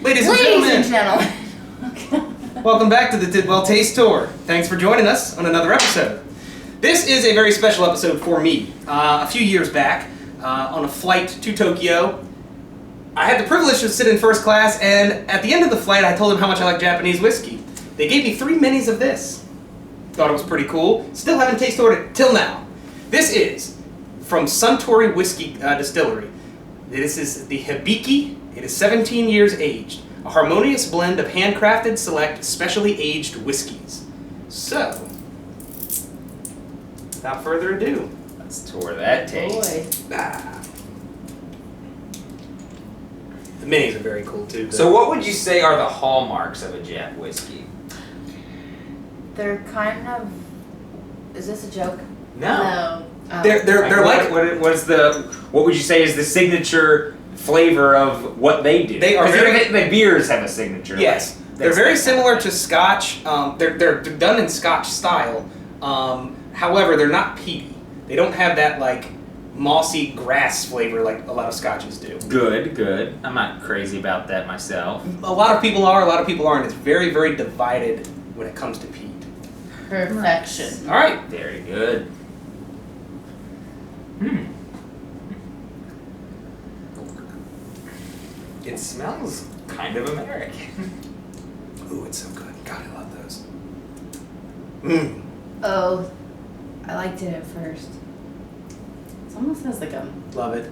Ladies and gentlemen, welcome back to the Tidwell Taste Tour. Thanks for joining us on another episode. This is a very special episode for me. A few years back, on a flight to Tokyo, I had the privilege to sit in first class, and at the end of the flight, I told them how much I like Japanese whiskey. They gave me 3 minis of this. Thought it was pretty cool. Still haven't tasted it till now. This is from Suntory Whiskey Distillery. This is the Hibiki. It is 17 years aged. A harmonious blend of handcrafted, select, specially aged whiskeys. So, without further ado, let's tour that taste. The minis are very cool too. So what would you say are the hallmarks of a Jap whiskey? They're kind of... Is this a joke? No. Oh. They're like... What would you say is the signature flavor of what they do? They are the beers have a signature. Yes. They're very similar to Scotch. They're done in Scotch style. However, they're not peaty. They don't have that like mossy grass flavor like a lot of Scotches do. Good. I'm not crazy about that myself. A lot of people are, a lot of people aren't. It's very, very divided when it comes to peat. Perfection. All right. Very good. It smells kind of American. Ooh, it's so good. God, I love those. Oh, I liked it at first. It almost has like a Love it.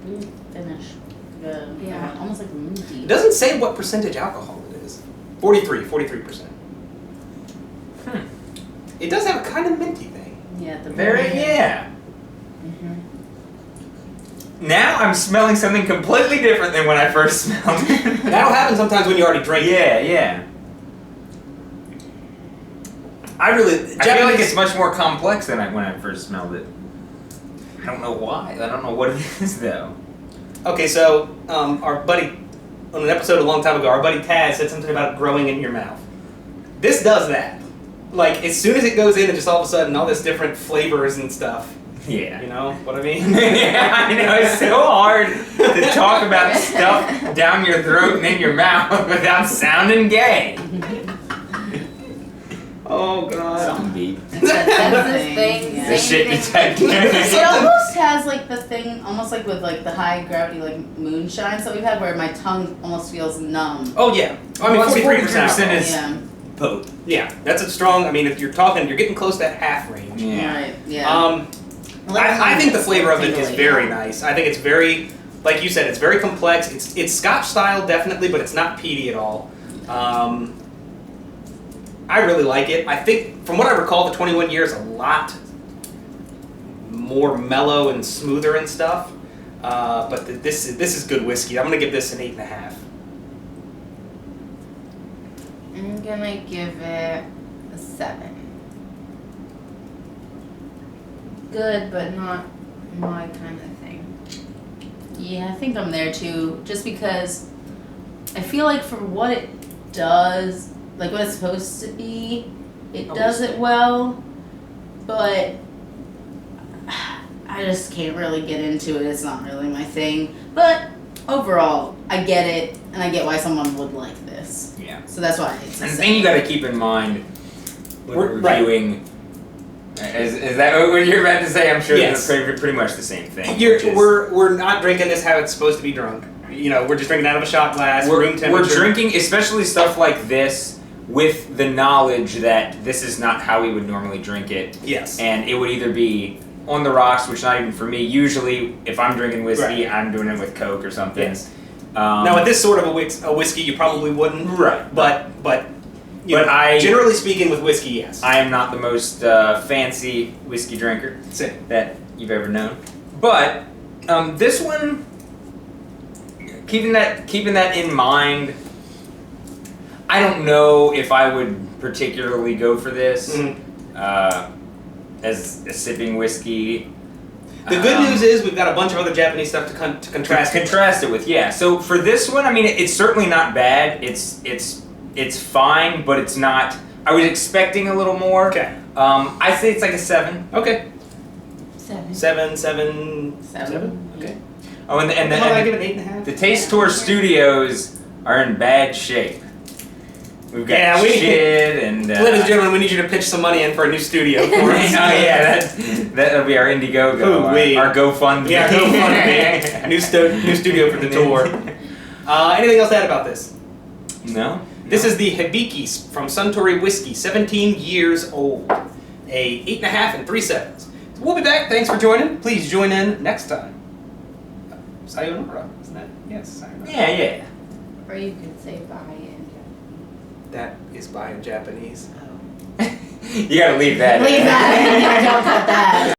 weird finish. Good. Yeah. Almost like minty. It doesn't say what percentage alcohol it is. 43%. It does have a kind of minty thing. Yeah, the Yeah. Now I'm smelling something completely different than when I first smelled it. That'll happen sometimes when you already drink it. Yeah. I feel like it's much more complex than when I first smelled it. I don't know why. I don't know what it is though. Okay, so our buddy, on an episode a long time ago, our buddy Taz said something about it growing in your mouth. This does that. Like, as soon as it goes in, and just all of a sudden, all this different flavors and stuff. Yeah. You know what I mean? Yeah, I know. It's so hard to talk about stuff down your throat and in your mouth without sounding gay. Oh, God. Something beep. That's this thing. The shit detector. It almost has like the thing, almost like with like the high gravity like moonshines that we've had, where my tongue almost feels numb. Oh, yeah. I mean, 43% is potent. Yeah, that's a strong, I mean, if you're talking, you're getting close to that half range. Yeah. Right, yeah. I think the flavor of it is very nice. I think it's very, like you said, it's very complex. It's Scotch style, definitely, but it's not peaty at all. I really like it. I think, from what I recall, the 21 years a lot more mellow and smoother and stuff. But this is good whiskey. I'm gonna give this an 8.5. I'm gonna give it a 7. Good, but not my kind of thing. Yeah, I think I'm there too. Just because I feel like for what it does, like what it's supposed to be, it does it well. But I just can't really get into it. It's not really my thing. But overall, I get it, and I get why someone would like this. Yeah. So that's why it's. And the thing you got to keep in mind when we're reviewing. Is that what you're about to say? I'm sure yes. That's pretty much the same thing. We're not drinking this how it's supposed to be drunk. You know, we're just drinking out of a shot glass, room temperature. We're drinking, especially stuff like this, with the knowledge that this is not how we would normally drink it. Yes. And it would either be on the rocks, which not even for me. Usually, if I'm drinking whiskey, I'm doing it with Coke or something. Yes. Now, with this sort of a whiskey, you probably wouldn't. Right. But generally speaking, with whiskey, yes. I am not the most fancy whiskey drinker that you've ever known. But this one, keeping that in mind, I don't know if I would particularly go for this as a sipping whiskey. The good news is we've got a bunch of other Japanese stuff to contrast it with. Yeah. So for this one, I mean, it's certainly not bad. It's fine, but it's not. I was expecting a little more. Okay. I'd say it's like a 7. Okay. 7. 7. Okay. Oh, and I give it 8.5. the Taste Tour Studios are in bad shape. We've got Yeah, shit and. Ladies and gentlemen, we need you to pitch some money in for a new studio for us. Oh yeah, that'll be our Indiegogo, our GoFundMe. Yeah, GoFundMe. new studio for the tour. Anything else to add about this? No. This is the Hibiki from Suntory Whiskey, 17 years old. A 8.5 and 3/7. So we'll be back. Thanks for joining. Please join in next time. Sayonara, isn't that? Yes, sayonara. Yeah. Or you could say bye in That is bye in Japanese. Japanese. You gotta leave that. Leave that in there, don't put that.